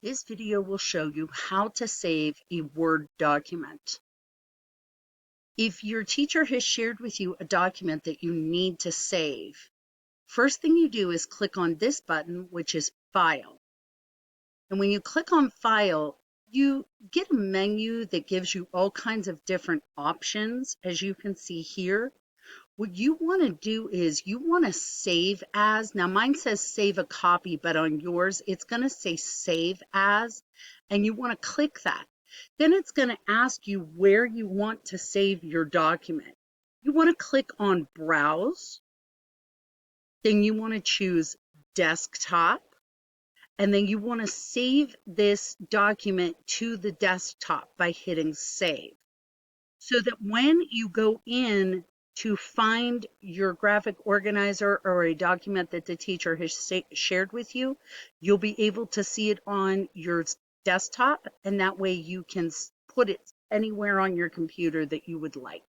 This video will show you how to save a Word document. If your teacher has shared with you a document that you need to save, first thing you do is click on this button, which is File. And when you click on File, you get a menu that gives you all kinds of different options, as you can see here. What you want to do is you want to save as. Now mine says save a copy, but on yours it's going to say save as, and you want to click that. Then it's going to ask you where you want to save your document. You want to click on Browse, then you want to choose Desktop, and then you want to save this document to the desktop by hitting Save. So that when you go in to find your graphic organizer or a document that the teacher has shared with you, you'll be able to see it on your desktop, and that way you can put it anywhere on your computer that you would like.